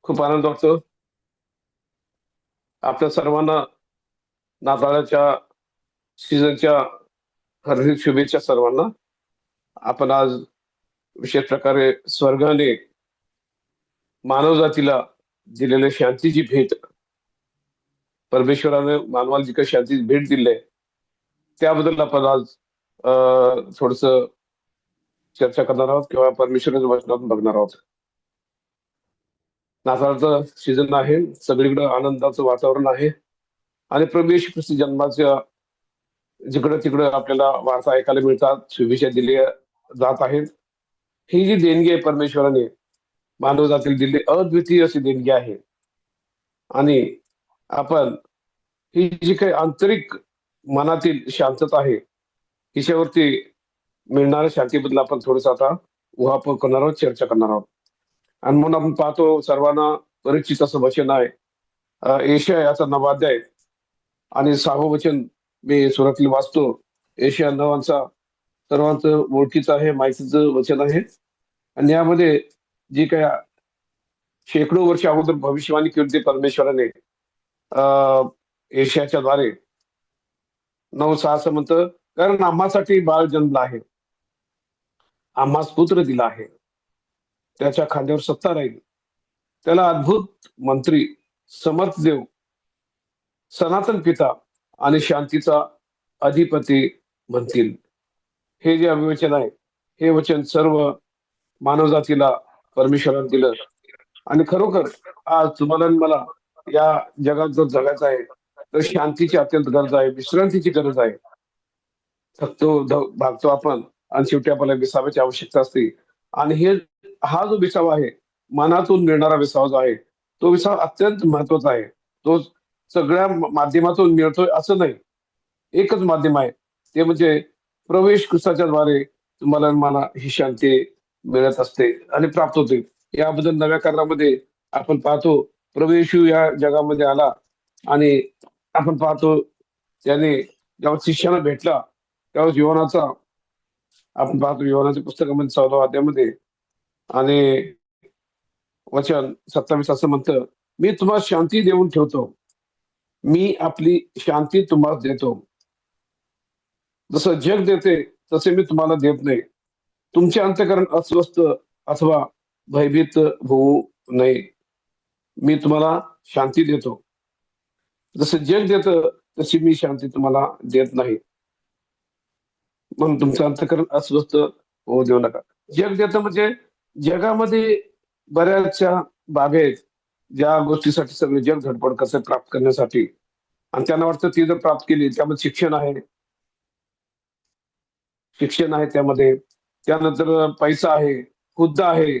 खूप आनंद वाटतो. आपल्या सर्वांना नाताळाच्या सीझनच्या हार्दिक शुभेच्छा सर्वांना. आपण आज विशेष प्रकारे स्वर्गाने मानवजातीला दिलेल्या शांतीची भेट, परमेश्वराने मानवाला जी काही शांतीची भेट दिली आहे, त्याबद्दल आपण आज थोडस चर्चा करणार आहोत किंवा परमेश्वराच्या वचनातून बघणार आहोत. नाताळचं सीझन आहे, सगळीकडे आनंदाचं वातावरण आहे आणि प्रभू येशू ख्रिस्त जन्माच्या जिकडं तिकडं आपल्याला वार्ता ऐकायला मिळतात, शुभेच्छा दिल्या जात आहेत. ही जी देणगी आहे परमेश्वराने मानव जातील दिली अद्वितीय अशी देणगी आहे. आणि आपण ही जी काही आंतरिक मनातील शांतता आहे, हिच्यावरती मिळणाऱ्या शांतीबद्दल आपण थोडस आता उहापोह करणार आहोत, चर्चा करणार आहोत. आणि म्हणून आपण पाहतो सर्वांना परिचित असं वचन आहे, एशिया याचा 9वा अध्याय आणि 6वं वचन मी सुरुवातीला वाचतो. एशिया 9चा सर्वांचं ओळखीचं आहे, माहितीचं वचन आहे. आणि यामध्ये जी काय शेकडो वर्ष अगोदर भविष्यवाणी केली होती परमेश्वराने एशियाच्या द्वारे, 9:6 असं म्हणतं, कारण आम्हासाठी बाळ जन्मला आहे, आम्हास पुत्र दिला आहे, त्याच्या खांद्यावर सत्ता राहील, त्याला अद्भुत मंत्री, समर्थ देव, सनातन पिता आणि शांतीचा अधिपती म्हणतील. हे जे अभिवचन आहे, हे वचन सर्व मानवजातीला परमेश्वराने दिलं. आणि खरोखर आज तुम्हाला आणि मला या जगात जर जगायचं आहे तर शांतीची अत्यंत गरज आहे, विश्रांतीची गरज आहे. थकतो भागतो आपण आणि शेवटी आपल्याला विसाव्याची आवश्यकता असते. आणि हा जो विसावा आहे, मनातून मिळणारा विसावा जो आहे, तो विसावा अत्यंत महत्वाचा आहे. तो सगळ्या माध्यमातून मिळतोय असं नाही. एकच माध्यम आहे, ते म्हणजे प्रवेश ख्रिस्ताच्या द्वारे तुम्हाला आणि मला ही शांती मिळत असते आणि प्राप्त होते. याबद्दल नव्या करारामध्ये आपण पाहतो, प्रभू येशू या जगामध्ये आला आणि आपण पाहतो त्याने जेव्हा शिष्याला भेटला तेव्हा जीवनाचा, आपण पाहतो जीवनाच्या पुस्तकामध्ये 14व्या अध्यायामध्ये आणि वचन 27 असं म्हणतं, मी तुम्हाला शांती देऊन ठेवतो, मी आपली शांती तुम्हाला देतो. जसं जग देते तसे मी तुम्हाला देत नाही. तुमचे अंतःकरण अस्वस्थ अथवा भयभीत होऊ नये. मी तुम्हाला शांती देतो. जसं जग देतं तशी मी शांती तुम्हाला देत नाही. म्हणून तुमचं अंतःकरण अस्वस्थ होऊ देऊ नका. जग देतं म्हणजे जगामध्ये बऱ्याचशा बाबी आहेत, ज्या गोष्टीसाठी सगळे जग धडपड कसं प्राप्त करण्यासाठी, आणि त्यांना वाटतं ती जर प्राप्त केली त्यामध्ये शिक्षण आहे त्यामध्ये, त्यानंतर पैसा आहे, हुद्दा आहे,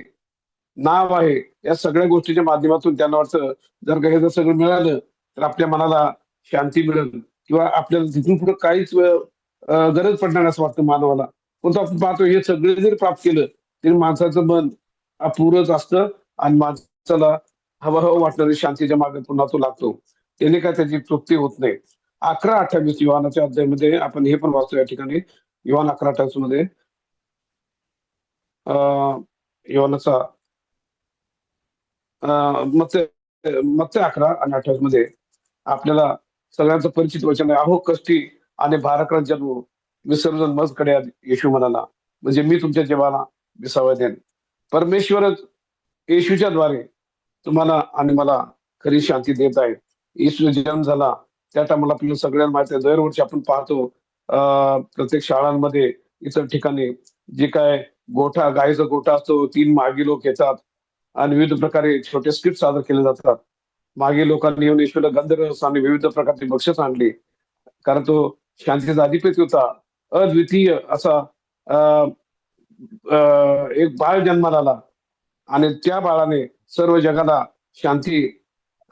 नाव आहे. या सगळ्या गोष्टीच्या माध्यमातून त्यांना वाटतं जर का हे जर सगळं मिळालं तर आपल्या मनाला शांती मिळेल किंवा आपल्याला तिथून पुढे काहीच गरज पडणार असं वाटतं मानवाला. पण आपण पाहतो हे सगळे जरी प्राप्त केलं तरी माणसाचं मन अपुरच असतं आणि माणसाला हवं हवं वाटणारी शांतीच्या मागे पुन्हा तो लागतो. त्याने काय त्याची तृप्ती होत नाही. 11:28 युवानाच्या अध्यायामध्ये आपण हे पण वाचतो या ठिकाणी, युवान 11:28 मध्ये युवानाचा मत्स्य मत्स्य 11 आणि 28 मध्ये आपल्याला सगळ्यांचं परिचित वचन आहे, अहो कष्टी आणि भाराक्रम जन्म विसर्जन मजकडे येशू म्हणाला, म्हणजे मी तुमच्या जीवाला विसावा देईन. परमेश्वरच येशूच्या द्वारे तुम्हाला आणि मला खरी शांती देत आहे. येशू जन्म झाला त्या टायमाला आपल्याला सगळ्यांना माहिती आहे, दरवर्षी आपण पाहतो प्रत्येक शाळांमध्ये इतर ठिकाणी जे काय गायीचा गोठा असतो, 3 मागी लोक येतात आणि विविध प्रकारे छोटे स्क्रिप्ट सादर केले जातात. मागे लोकांनी येऊन येशूला गंधरस आणि विविध प्रकारची बक्षीस आणली, कारण तो शांतीचा अधिपती होता. अद्वितीय असा अं, एक बाळ जन्माला आला आणि त्या बाळाने सर्व जगाला शांती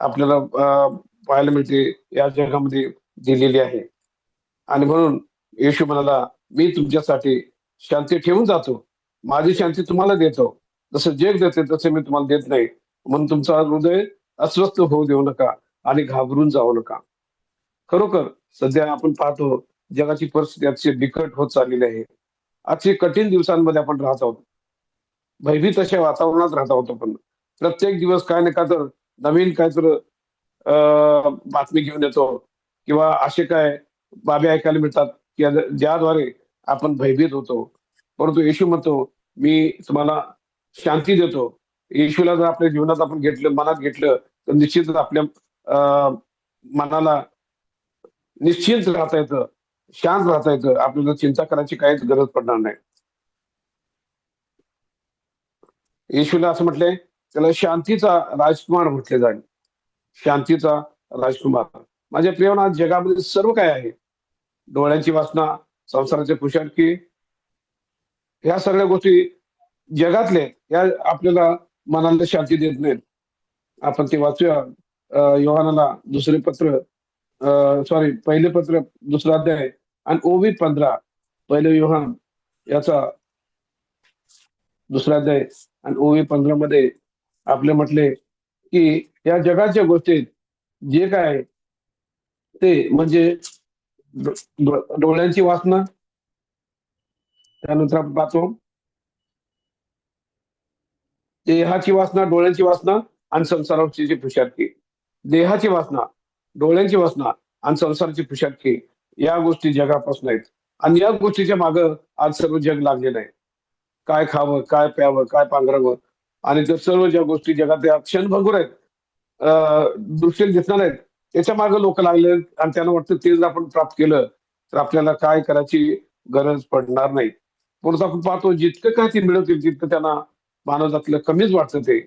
आपल्याला पाहायला मिळते, या जगामध्ये दिलेली आहे. आणि म्हणून येशू म्हणाला, मी तुमच्यासाठी शांती ठेवून जातो, माझी शांती तुम्हाला देतो. जसं जग देते तसे मी तुम्हाला देत नाही. म्हणून तुमचा हृदय अस्वस्थ होऊ देऊ नका आणि घाबरून जाऊ नका. खरोखर सध्या आपण पाहतो जगाची परिस्थिती अतिशय बिकट होत चाललेली आहे. अतिशय कठीण दिवसांमध्ये आपण राहत आहोत, भयभीत अशा वातावरणात राहत आहोत आपण. प्रत्येक दिवस काय ना काय तर नवीन काय तर बातमी घेऊन येतो किंवा असे काय बाबी ऐकायला मिळतात की ज्याद्वारे आपण भयभीत होतो. परंतु येशू म्हणतो, मी तुम्हाला शांती देतो. येशूला जर आपल्या जीवनात आपण घेतलं, मनात घेतलं, तर निश्चितच आपल्या अ, मनाला निश्चिंत राहता येतं, शांत राहता येतं. आपल्याला चिंता करायची काहीच गरज पडणार नाही. येशूला असं म्हटलंय, त्याला शांतीचा राजकुमार म्हटले जाईल. शांतीचा राजकुमार. माझ्या प्रियना, आज जगामध्ये सर्व काय आहे? डोळ्यांची वासना, संसाराचे पुषारकी, ह्या सगळ्या गोष्टी जगातल्या या आपल्याला मनाला शांती देत नाहीत. आपण ते वाचूया योहानाला दुसरे पत्र, सॉरी पहिले पत्र दुसरा अध्याय आणि ओवी 15, पहिले योहान याचा दुसरा अध्याय आणि ओवी 15 मध्ये आपले म्हटले की या जगाच्या गोष्टीत जे काय आहे ते म्हणजे डोळ्यांची वासना, त्यानंतर आपण पाहतो देहाची वासना, डोळ्यांची वासना आणि संसाराची जी पुषारकी. देहाची वासना, डोळ्यांची वासना आणि संसाराची पुषारकी, या गोष्टी जगापासून आहेत. आणि या गोष्टीच्या मागं आज सर्व जग लागलेलं आहे. काय खावं, काय प्यावं, काय पांघरावं, आणि त्या सर्व ज्या गोष्टी जगात या क्षणभंगुर आहेत, दृष्टीला दिसणार आहेत, त्याच्या मागे लोक लागले आणि त्यांना वाटतं ते जर आपण प्राप्त केलं तर आपल्याला काय करायची गरज पडणार नाही. परंतु आपण पाहतो जितकं काय ते मिळवतील तितकं त्यांना मानवजातीला कमीच वाटतं ते,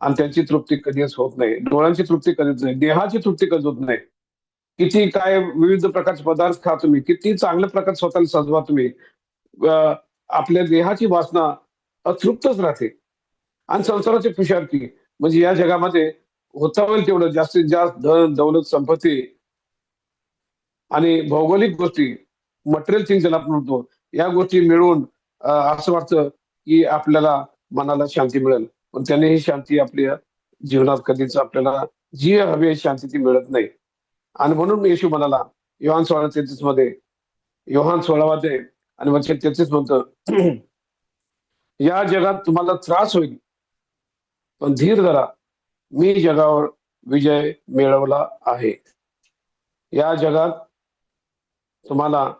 आणि त्यांची तृप्ती कधीच होत नाही. डोळ्यांची तृप्ती कधीच नाही, देहाची तृप्ती कधीच होत नाही. किती काय विविध प्रकारचे पदार्थ खा तुम्ही, किती चांगल्या प्रकारे स्वतःला सजवा तुम्ही, अ, आपल्या देहाची वासना अतृप्तच राहते. आणि संसाराची पुषारकी म्हणजे या जगामध्ये होता होईल तेवढं जास्तीत जास्त धन, दौलत, संपत्ती आणि भौगोलिक गोष्टी, मटेरियल थिंग ज्याला आपण म्हणतो, या गोष्टी मिळून असं वाटतं की आपल्याला मनाला शांती मिळेल. पण त्याने ही शांती आपल्या जीवनात कधीच आपल्याला जी हवी आहे शांती ती मिळत नाही. आणि म्हणून येशू म्हणाला योहान 16:33 मध्ये, योहान 16 मध्ये आणि वचन 33 म्हणतं, या जगात तुम्हाला त्रास होईल, पण धीर धरा, मी जगावर विजय मिळवला आहे. या जगात तुम्हाला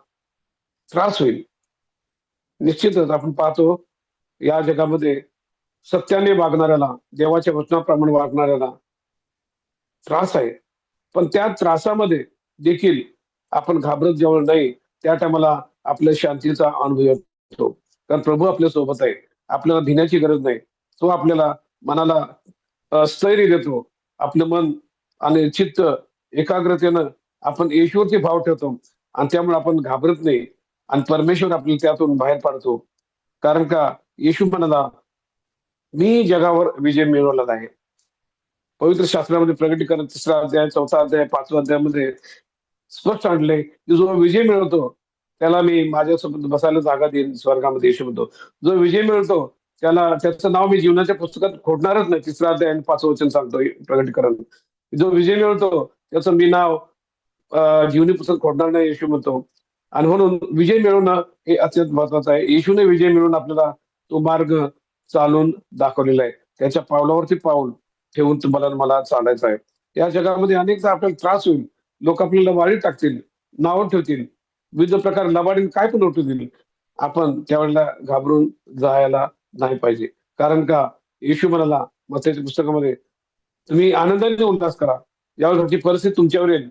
त्रास होईल. निश्चितच आपण पाहतो या जगामध्ये सत्याने वागणाऱ्याला, देवाच्या वचनाप्रमाणे वागणाऱ्याला त्रास आहे. पण त्या त्रासामध्ये देखील आपण घाबरत जेव्हा नाही, त्या टायमाला आपल्या शांतीचा अनुभव येतो. कारण प्रभू आपल्या सोबत आहे. आपल्याला भिण्याची गरज नाही. तो आपल्याला मनाला स्थैर्य देतो. आपलं मन आणि चित्त एकाग्रतेनं आपण येशूवरती भाव ठेवतो आणि त्यामुळे आपण घाबरत नाही आणि परमेश्वर आपल्याला त्यातून बाहेर पाडतो. कारण का येशू म्हणाला, मी जगावर विजय मिळवलेला आहे. पवित्र शास्त्रामध्ये प्रगटीकरण 3रा अध्याय, 4था अध्याय, 5व्या अध्यायामध्ये स्पष्ट आणलंय की जो विजय मिळवतो त्याला मी माझ्यासोबत बसायला जागा देईन स्वर्गामध्ये. येशू म्हणतो, जो विजय मिळवतो त्याला त्याचं नाव मी जीवनाच्या पुस्तकात खोडणारच नाही. 3रा अध्याय आणि 5वं वचन सांगतोय प्रगटीकरण. जो विजय मिळवतो त्याचं मी नाव जीवनी पुस्तक खोडणार नाही, येशू म्हणतो. आणि म्हणून विजय मिळवणं हे अत्यंत महत्वाचं आहे. येशूने विजय मिळवून आपल्याला तो मार्ग चालून दाखवलेला आहे. त्याच्या पावलावरती पाऊल ठेवून तुम्हाला आणि मला चालायचं आहे. या जगामध्ये अनेकदा आपल्याला त्रास होईल. लोक आपल्याला वाळीत टाकतील, नावं ठेवतील, विविध प्रकार लबाडीने काय पण उठू दिली. आपण त्यावेळेला घाबरून जायला नाही पाहिजे. कारण का येशू म्हणाला मत्थाच्या पुस्तकामध्ये, तुम्ही आनंदाने उल्हास करा. ज्यावेळेस तुमची परिस्थिती तुमच्यावर येईल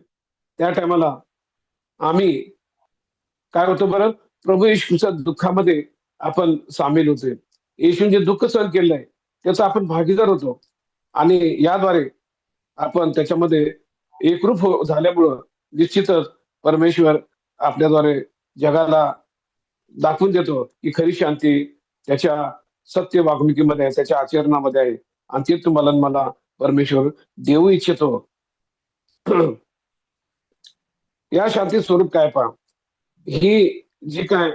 त्या टायमाला आम्ही काय होतं बरं, प्रभू येशूच्या दुःखामध्ये आपण सामील होतोय. येशूने जे दुःख सहन केलंय त्याचा आपण भागीदार होतो. आणि याद्वारे आपण त्याच्यामध्ये एकरूप झाल्यामुळं निश्चितच परमेश्वर आपल्याद्वारे जगाला दाखवून देतो की खरी शांती त्याच्या सत्य वागणुकीमध्ये आहे, त्याच्या आचरणामध्ये आहे. आणि ते तुम्हाला आणि मला परमेश्वर देऊ इच्छितो. या शांती स्वरूप काय पहा, ही जी काय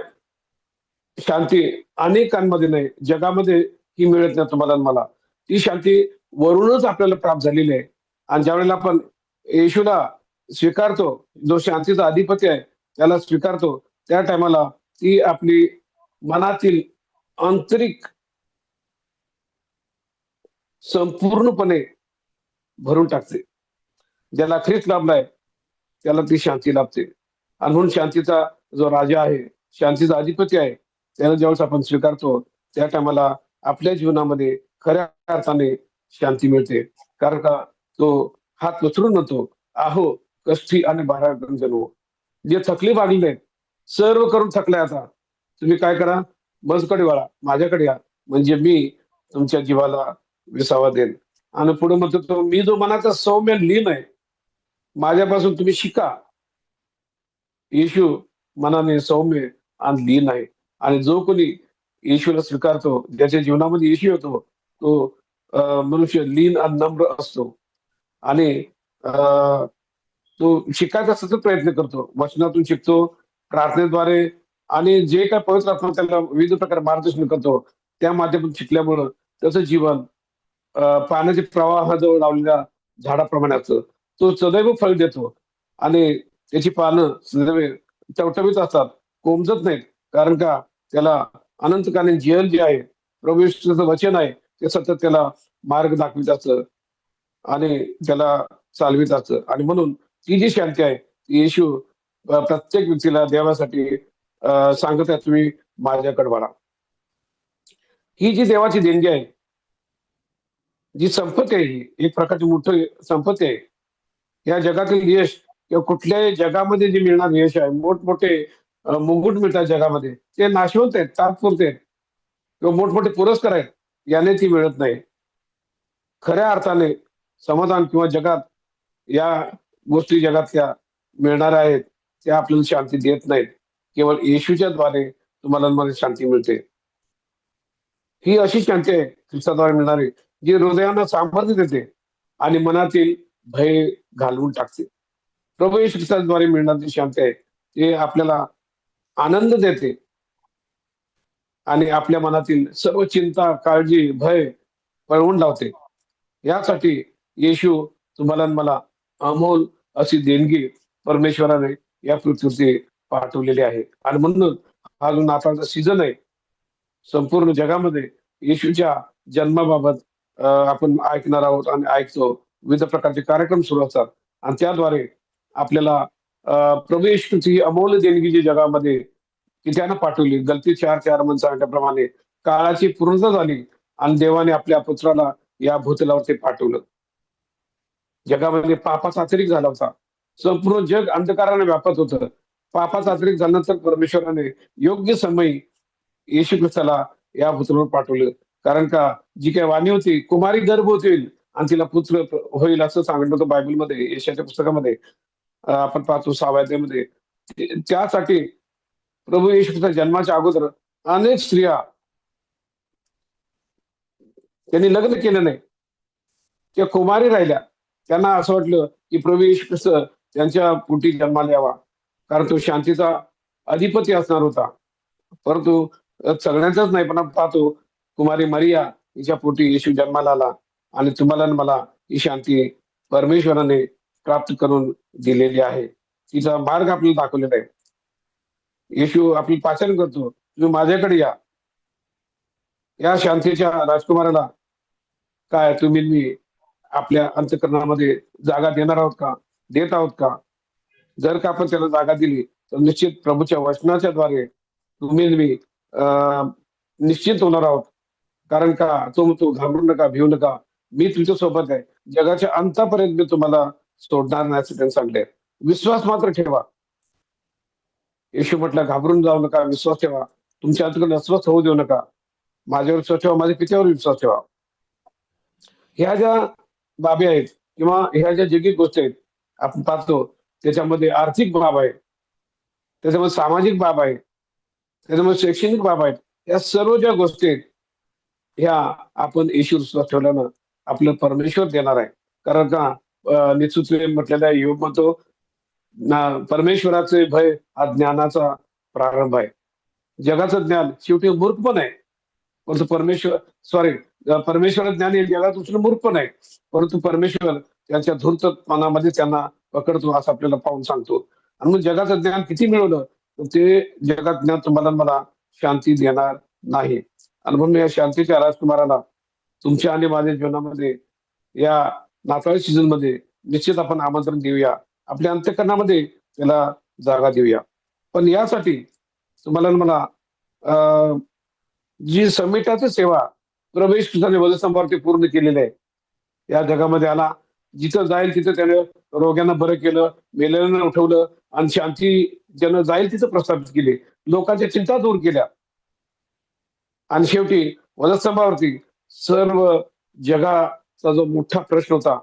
शांती अनेकांमध्ये नाही, जगामध्ये ही मिळत नाही तुम्हाला आणि मला. ती शांती वरूनच आपल्याला प्राप्त झालेली आहे. आणि ज्यावेळेला आपण येशूला स्वीकारतो, जो शांतीचा अधिपती आहे त्याला स्वीकारतो, त्या टायमाला ती आपली मनातील आंतरिक संपूर्णपणे भरून टाकते. ज्याला ख्रिस्त लाभलाय त्याला ती शांती लाभते. आणि म्हणून शांतीचा जो राजा आहे, शांतीचा अधिपती आहे, त्याला ज्यावेळेस आपण स्वीकारतो त्या टायमाला आपल्या जीवनामध्ये खऱ्या अर्थाने शांती मिळते. कारण का तो हात उचलून म्हणतो, "आहो कष्टी आणि भाराक्रांत जनो, जे थकले भागलेले आहेत, सर्व करून थकलाय आता. तुम्ही काय करा, माझ्याकडे वळा, माझ्याकडे या, म्हणजे मी तुमच्या जीवाला विसावा देईन." आणि पुढे म्हणतो तो, "मी जो मनाचा सौम्य लीन आहे, माझ्यापासून तुम्ही शिका." येशू मनाने सौम्य आणि लीन आहे. आणि जो कोणी येशूला स्वीकारतो, ज्याच्या जीवनामध्ये येशू येतो, तो मनुष्य लीन आणि नम्र असतो. आणि अ, तो शिकायचा सतत प्रयत्न करतो. वचनातून शिकतो, प्रार्थनेद्वारे, आणि जे काही पवित्र आत्मा त्याला विविध प्रकारे मार्गदर्शन करतो, त्या माध्यमातून शिकल्यामुळं त्याचं जीवन पाण्याच्या प्रवाहाजवळ लावलेल्या झाडाप्रमाणे असतं. तो सदैव फळ देतो आणि त्याची पानं सदैव टवटवीत असतात, कोमजत नाहीत. कारण का त्याला अनंतकालीन जीवन जे आहे, प्रभू येशूचं वचन आहे, ते सतत त्याला मार्ग दाखवित असतं आणि त्याला चालवित असतं. आणि म्हणून ती जी शांती आहे, ती येशू प्रत्येक व्यक्तीला देवासाठी सांगत आहे, तुम्ही माझ्याकडे वळा. ही जी देवाची देणगी आहे, जी संपत्ती आहे, ही एक प्रकारची मोठी संपत्ती आहे. या जगातील यश किंवा कुठल्याही जगामध्ये जे मिळणारं यश आहे, मोठमोठे मुकुट मिळतात जगामध्ये, ते नाशवंत आहेत, तात्पुरते आहेत, किंवा मोठमोठे पुरस्कार आहेत, याने ती मिळत नाही. खऱ्या अर्थाने समाधान किंवा जगात या गोष्टी जगातल्या मिळणाऱ्या आहेत, त्या आपल्याला शांती देत नाहीत. केवळ येशूच्या द्वारे तुम्हाला आणि मला शांती मिळते. ही अशी शांती आहे ख्रिस्ताद्वारे मिळणारी, जी हृदयांना सामर्थ्य देते आणि मनातील भय घालवून टाकते. प्रभू येशू ख्रिस्ताद्वारे मिळणारी जी शांती आहे, ते आपल्याला आनंद देते आणि आपल्या मनातील सर्व चिंता, काळजी, भय पळवून लावते. यासाठी येशू तुम्हाला आणि मला अमोल अशी देणगी परमेश्वराने या पृथ्वीवरती पाठवलेली आहे. आणि म्हणून हा जो नाताळचा सीझन आहे, संपूर्ण जगामध्ये येशूच्या जन्माबाबत आपण ऐकणार आहोत आणि ऐकतो. विविध प्रकारचे कार्यक्रम सुरू असतात आणि त्याद्वारे आपल्याला प्रभू येशूची ही अमोल देणगी जी जगामध्ये की त्यानं पाठवली. गलती 4:4 मध्ये सांगितल्याप्रमाणे काळाची पूर्तता झाली आणि देवाने आपल्या पुत्राला या भूतलावरती पाठवलं. जगामध्ये पापाचा अतिरेक झाला होता. संपूर्ण जग अंधकाराने व्यापत होतं. पापाचा अतिरेक झाल्यानंतर परमेश्वराने योग्य समयी येशू ख्रिस्ताला या पृथ्वीवर पाठवलं. कारण का जी काही वाणी होती, कुमारी गर्भवती होईल आणि तिला पुत्र होईल असं सांगितलं होतं बायबलमध्ये, यशाच्या पुस्तकामध्ये. आपण पाहतो 6व्या अध्यायामध्ये. त्यासाठी प्रभू येशू ख्रिस्ताच्या जन्माच्या अगोदर अनेक स्त्रिया त्यांनी लग्न केलं नाही. त्या कुमारी राहिल्या. त्यांना असं वाटलं, की प्रभू येशू ख्रिस्त त्यांच्या पोटी जन्माला यावा. कारण तो शांतीचा अधिपती असणार होता. परंतु सगळ्यांचाच नाही, पण आपण पाहतो कुमारी मरिया हिच्या पोटी येशू जन्माला आला आणि तुम्हाला आणि मला ही शांती परमेश्वराने प्राप्त करून दिलेली आहे. तिचा मार्ग आपल्याला दाखवलेला आहे. येशू आपली पाचारण करतो, "तुम्ही माझ्याकडे या." या शांतीच्या राजकुमाराला काय तुम्ही मी आपल्या अंतःकरणामध्ये जागा देणार आहोत का? देत आहोत का? जर का आपण त्याला जागा दिली, तर निश्चित प्रभूच्या वचनाच्या द्वारे तुम्ही आणि मी निश्चित होणार आहोत. कारण का तो म्हणतो, "घाबरू नका, भिवू नका. मी तुमच्या सोबत आहे. जगाच्या अंतापर्यंत मी तुम्हाला सोडणार नाही," असं त्यांनी सांगितलंय. विश्वास मात्र ठेवा. येशू म्हटलं, "घाबरून जाऊ नका, विश्वास ठेवा. तुमच्या अंतःकरण अस्वस्थ होऊ देऊ नका. माझ्यावर विश्वास ठेवा, माझ्या पित्यावर विश्वास ठेवा." ह्या ज्या बाबी आहेत किंवा ह्या ज्या जैविक गोष्टी आहेत, आपण पाहतो त्याच्यामध्ये आर्थिक बाब आहे, त्याच्यामध्ये सामाजिक बाब आहे, त्याच्यामध्ये शैक्षणिक बाब आहेत. या सर्व ज्या गोष्टी आहेत, ह्या आपण येशूवर विश्वास ठेवल्यानं आपलं परमेश्वर देणार आहे. कारण का नेतृत्व म्हटलेलं आहे, योग म्हणतो परमेश्वराचे भय हा ज्ञानाचा प्रारंभ आहे. जगाचं ज्ञान शेवटी मूर्खपण आहे. परंतु परमेश्वर ज्ञान हे जगात उचलून मूर्खपण आहे. परंतु परमेश्वर त्यांच्या धूर्तपणामध्ये त्यांना पकडतो असं आपल्याला पाहून सांगतो. आणि मग जगाचं ज्ञान किती मिळवलं, तर ते जगात ज्ञान तुम्हाला मला शांती देणार नाही. आणि म्हणून या शांतीच्या राजकुमाराला तुमच्या आणि माझ्या जीवनामध्ये या नाताळ सीझन मध्ये निश्चित आपण आमंत्रण देऊया, आपल्या अंतःकरणामध्ये त्याला जागा देऊया. पण यासाठी तुम्हाला आणि मला अं, जी समिटाची सेवा प्रवेश तुझ्या वधस्तंभावरती पूर्ण केलेली आहे, या जगामध्ये आला, जिथं जाईल तिथं त्याने रोग्यांना बरं केलं, मेलेल्यांना उठवलं आणि शांती ज्यानं जाईल तिथं प्रस्थापित केली, लोकांच्या चिंता दूर केल्या आणि शेवटी वधस्तंभावरती सर्व जगाचा जो मोठा प्रश्न होता,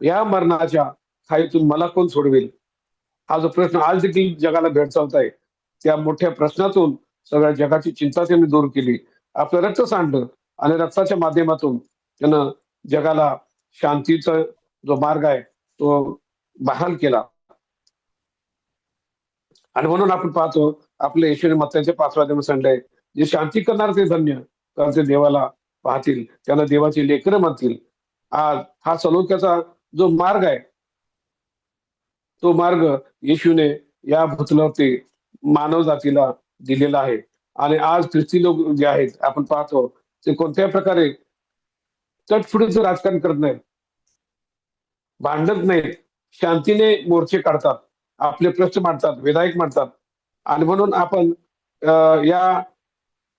या मरणाच्या खाईतून मला कोण सोडवेल, हा जो प्रश्न आज देखील जगाला भेडसावत आहे, त्या मोठ्या प्रश्नातून सगळ्या जगाची चिंता त्यांनी दूर केली, आपलं रक्त सांडलं आणि रक्ताच्या माध्यमातून त्यानं जगाला शांतीचा जो मार्ग आहे तो बहाल केला. आणि म्हणून आपण पाहतो आपल्या येशूने मत्त्याच्या 5व्या अध्यायामध्ये सांगितलंय, जे शांती करणार ते धन्य, कारण ते देवाला पाहतील, त्यांना देवाची लेकरं म्हणतील. आज हा सलोख्याचा जो मार्ग आहे, तो मार्ग येशूने या भूतलावरती मानव जातीला दिलेला आहे. आणि आज ख्रिस्ती लोक जे आहेत आपण पाहतो, ते कोणत्याही प्रकारे चटफुटीचं राजकारण करत नाहीत, भांडत नाहीत, शांतीने मोर्चे काढतात, आपले प्रश्न मांडतात, विधायक मांडतात. आणि म्हणून आपण या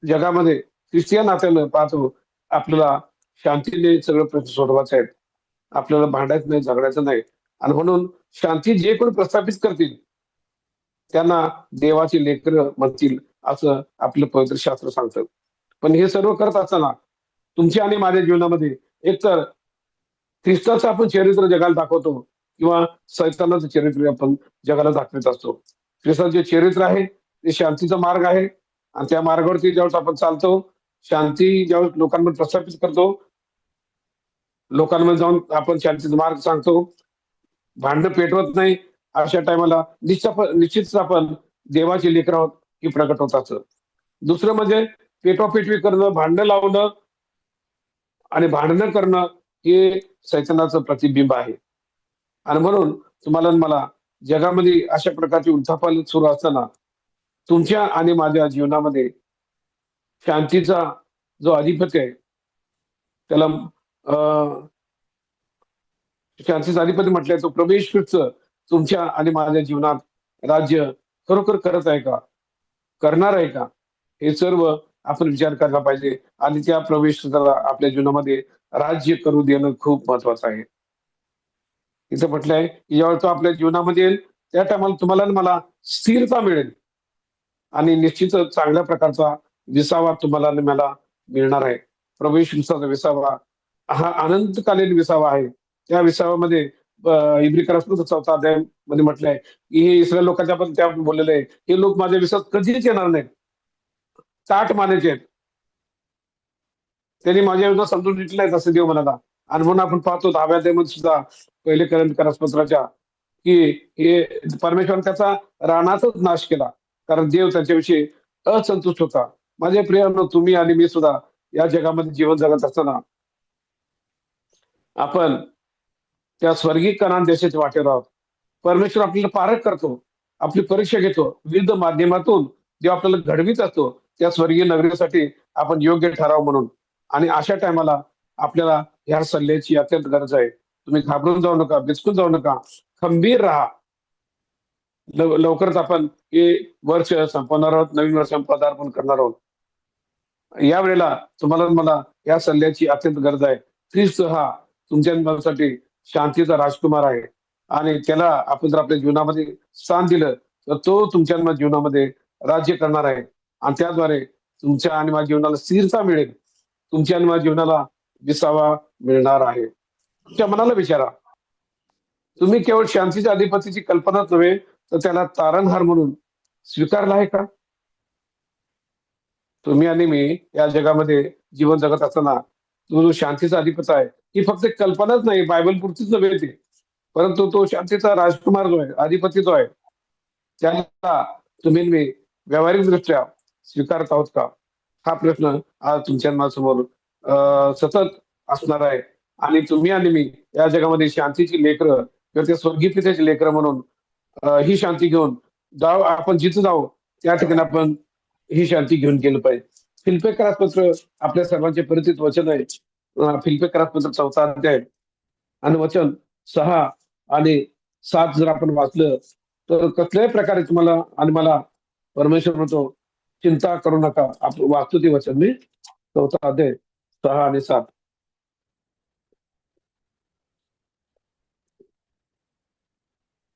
जगामध्ये ख्रिस्ती या नात्यानं पाहतो, आपल्याला शांतीने सगळे प्रश्न सोडवायचे आहेत, आपल्याला भांडायचं नाही, झगडायचं नाही. आणि म्हणून शांती जे कोणी प्रस्थापित करतील त्यांना देवाची लेकरं म्हणतील, असं आपलं पवित्र शास्त्र सांगतं. पण हे सर्व करत असताना तुमच्या आणि माझ्या जीवनामध्ये एकतर ख्रिस्ताचं आपण चरित्र जगाला दाखवतो किंवा सैतानाचं चरित्र आपण जगाला दाखवत असतो. ख्रिस्ताचं जे चरित्र आहे ते शांतीचा मार्ग आहे आणि त्या मार्गावरती ज्यावेळेस आपण चालतो, शांती ज्यावेळेस लोकांमध्ये प्रस्थापित करतो, लोकांमध्ये जाऊन आपण शांतीचा मार्ग सांगतो, भांडण पेटवत नाही, अशा टायमाला निश्चितच आपण देवाची लेकरं आहोत ही प्रगट होत असतं. दुसरं म्हणजे पेटवापेटवी करणं, भांडणं लावणं आणि भांडणं करणं हे सैतानाचं प्रतिबिंब आहे. आणि म्हणून तुम्हाला आणि मला जगामध्ये अशा प्रकारची उलथापालथ सुरू असताना तुमच्या आणि माझ्या जीवनामध्ये शांतीचा जो अधिपती आहे त्याला शांतीचा अधिपती म्हटलंय, तो प्रवेश तुमच्या आणि माझ्या जीवनात राज्य खरोखर करत आहे का, करणार आहे का, हे सर्व आपण विचार करायला पाहिजे. आणि त्या प्रवेशाला आपल्या जीवनामध्ये राज्य करू देणं खूप महत्वाचं आहे. इथं म्हटलंय की जेव्हा तो आपल्या जीवनामध्ये येईल त्या टायमाला तुम्हाला आणि मला स्थिरता मिळेल आणि निश्चितच चांगल्या प्रकारचा विसावा तुम्हाला आणि मला मिळणार आहे. प्रवेश विसाचा विसावा हा अनंतकालीन विसावा आहे. त्या विसाव्यामध्ये इब्री करासपूर 4 अध्यायामध्ये म्हटलंय की हे इस्रायल लोकांच्या पण त्या बोललेलं आहे, हे लोक माझ्या विश्वास कधीच येणार नाहीत, ताट मानायचे आहेत, त्यांनी माझ्या योजना समजून घेतल्या आहेत असं देव म्हणाला. आणि म्हणून आपण पाहतो 10व्या अध्यायामध्ये सुद्धा पहिले करासपत्राच्या की हे परमेश्वराने त्याचा रानातच नाश केला, कारण देव त्याच्याविषयी असंतुष्ट होता. माझ्या प्रियानो, तुम्ही आणि मी सुद्धा या जगामध्ये जीवन जगत असताना आपण त्या स्वर्गीय कनान देशाच्या वाटेवर आहोत. परमेश्वर आपल्याला पारख करतो, आपली परीक्षा घेतो, विविध माध्यमातून देव आपल्याला घडवीत असतो त्या स्वर्गीय नगरीसाठी आपण योग्य ठराव म्हणून. आणि अशा टायमाला आपल्याला ह्या सल्ल्याची अत्यंत गरज आहे. तुम्ही घाबरून जाऊ नका, बिचकून जाऊ नका, खंबीर राहा. लवकरच आपण हे वर्ष संपवणार आहोत, नवीन वर्ष पदार्पण करणार आहोत. या वेळेला तुम्हाला आणि मला या सल्ल्याची अत्यंत गरज आहे. ख्रिस्त हा तुमच्या मनासाठी शांतीचा राजकुमार आहे आणि त्याला आपण जर आपल्या जीवनामध्ये स्थान दिलं तर तो तुमच्या आणि माझ्या जीवनामध्ये राज्य करणार आहे आणि त्याद्वारे तुमच्या आणि माझ्या जीवनाला स्थिरता मिळेल, तुमच्या आणि माझ्या जीवनाला विसावा मिळणार आहे. तुमच्या मनाला विचारा, तुम्ही केवळ शांतीच्या अधिपतीची कल्पनाच नव्हे तर त्याला तारणहार म्हणून स्वीकारला आहे का? तुम्ही आणि मी या जगामध्ये जीवन जगत असताना तो जो शांतीचा अधिपती आहे ही फक्त कल्पनाच नाही, बायबल पुरतीच नव्हे ती, परंतु तो शांतीचा राजकुमार जो आहे, अधिपती जो आहे, त्याला तुम्ही आणि मी व्यावहारिकदृष्ट्या स्वीकारत आहोत का? हा प्रश्न आज तुमच्या आणि माझ्यासमोर सतत असणार आहे. आणि तुम्ही आणि मी या जगामध्ये शांतीची लेकरं किंवा त्या स्वर्गीय पित्याची लेकरं म्हणून ही शांती घेऊन जाऊ, आपण जिथं जाऊ त्या ठिकाणी आपण ही शांती घेऊन गेलं पाहिजे. फिलिप्पियर पत्र आपल्या सर्वांचे परिचित वचन आहे. फिल्पे 4 अध्याय आणि वचन 6 आणि 7 जर आपण वाचलं तर कसल्याही प्रकारे तुम्हाला आणि मला परमेश्वर म्हणतो, चिंता करू नका. आपण वाचतो ते वचन मी 4 अध्याय 6 आणि 7.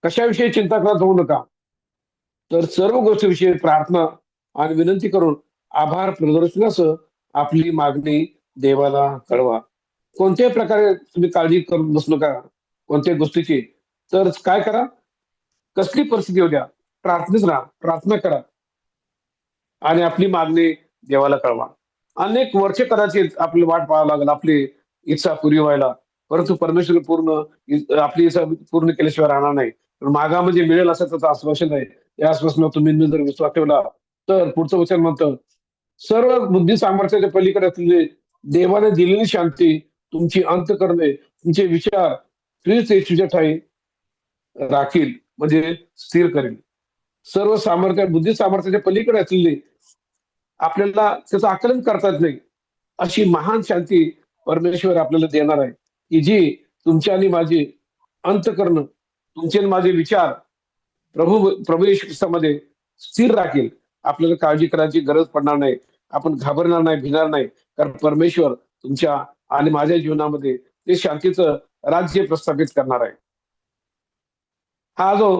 कशाविषयी चिंता करत होऊ नका, तर सर्व गोष्टीविषयी प्रार्थना आणि विनंती करून आभार प्रदर्शनासह आपली मागणी देवाला कळवा. कोणत्याही प्रकारे तुम्ही काळजी करून बसू नका कोणत्याही गोष्टीची. तर काय करा, कसली परिस्थिती होऊ द्या, प्रार्थनेत राहा, प्रार्थना करा आणि आपली मागणी देवाला कळवा. अनेक वर्ष कदाचित आपली वाट पाहावं लागेल आपली इच्छा पुरी व्हायला, परंतु परमेश्वर आपली इच्छा पूर्ण केल्याशिवाय राहणार नाही. मागामध्ये मिळेल असं त्याचं आश्वासन आहे. या आश्वासनावर तुम्ही जर विश्वास ठेवला तर पुढचं वचन म्हणतं, सर्व बुद्धी सामर्थ्याच्या पलीकडे असलेली देवाने दिलेली शांती तुमची अंतःकरणे, तुमचे विचार ख्रिस्त येशूच्या ठायी राखील, म्हणजे स्थिर करेल. सर्व बुद्धी सामर्थ्याच्या पलीकडे असलेली, आपल्याला त्याचं आकलन करता येत नाही अशी महान शांती परमेश्वर आपल्याला देणार आहे, की जी तुमची आणि माझी अंतःकरण, तुमचे आणि माझे विचार प्रभू प्रभू येशू ख्रिस्तामध्ये स्थिर राखील. आपल्याला काळजी करायची गरज पडणार नाही. आपण घाबरणार नाही, भिणार नाही. कारण परमेश्वर तुमच्या आणि माझ्या जीवनामध्ये ते शांतीचं राज्य प्रस्थापित करणार आहे. हा जो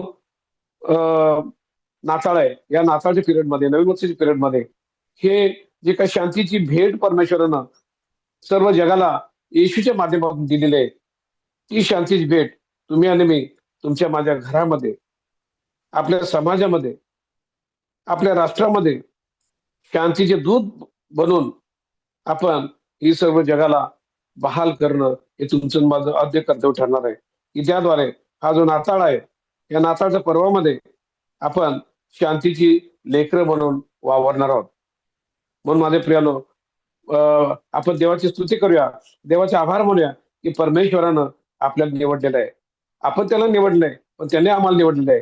नाताळ आहे, या नाताळच्या पिरियडमध्ये, नवीन वर्षाच्या पिरियडमध्ये हे जे काही शांतीची भेट परमेश्वरानं सर्व जगाला येशूच्या माध्यमातून दिलेली आहे, ती शांतीची भेट तुम्ही आणि मी तुमच्या माझ्या घरामध्ये, आपल्या समाजामध्ये, आपल्या राष्ट्रामध्ये शांतीचे दूत बनून आपण ही सर्व जगाला बहाल करणं हे तुमचं माझं आद्य कर्तव्य ठरणार आहे, की त्याद्वारे हा जो नाताळ आहे, या नाताळच्या पर्वामध्ये आपण शांतीची लेकरं म्हणून वावरणार आहोत. म्हणून माझे प्रियानो, आपण देवाची स्तुती करूया, देवाचे आभार मानूया, की परमेश्वरानं आपल्याला निवडलेलं आहे. आपण त्याला निवडलंय, पण त्याने आम्हाला निवडलेलं आहे.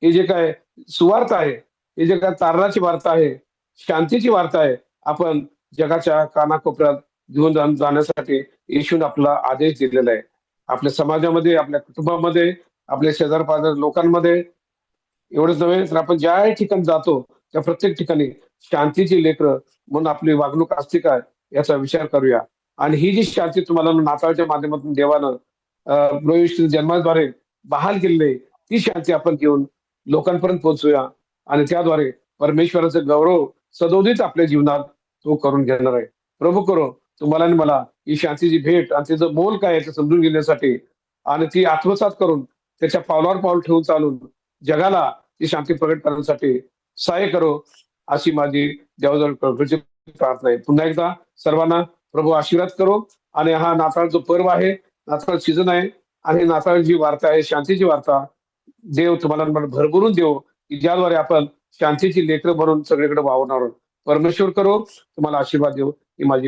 हे जे काय सुवार्थ आहे, हे जे काय तारणाची वार्ता आहे, शांतीची वार्ता आहे, आपण जगाच्या कानाकोपऱ्यात घेऊन जाण्यासाठी येशूने आपला आदेश दिलेला आहे. आपल्या समाजामध्ये, आपल्या कुटुंबामध्ये, आपल्या शेजार पाजार लोकांमध्ये, एवढंच नव्हे तर आपण ज्या ठिकाणी जातो त्या प्रत्येक ठिकाणी शांतीची लेकरं म्हणून आपली वागणूक असते काय याचा विचार करूया. आणि ही जी शांती तुम्हाला नाताळच्या माध्यमातून देवानं प्रभू येशूच्या जन्माद्वारे बहाल केलेली आहे, ती शांती आपण घेऊन लोकांपर्यंत पोहोचूया आणि त्याद्वारे परमेश्वराचा गौरव सदोदित आपल्या जीवनात तो करून घेणार आहे. प्रभू करो तुम्हाला आणि मला ही शांतीची भेट आणि तिचं मोल काय आहे ते समजून घेण्यासाठी आणि ती आत्मसात करून त्याच्या पावलावर पाऊल ठेवून चालून जगाला ती शांती प्रकट करण्यासाठी सहाय्य करो, अशी माझी देवाजवळ कळकळीची प्रार्थना आहे. पुन्हा एकदा सर्वांना प्रभू आशीर्वाद करो. आणि हा नाताळ जो पर्व आहे, नाताळ सीझन आहे, आणि नाताळ जी वार्ता आहे, शांतीची वार्ता, देव तुम्हाला आणि मला भरभरून देव, की ज्याद्वारे आपण शांतीची लेकरं बनून सगळीकडे वावरणार आहोत. परमेश्वर करो तुम्हाला आशीर्वाद देऊ, ही माझी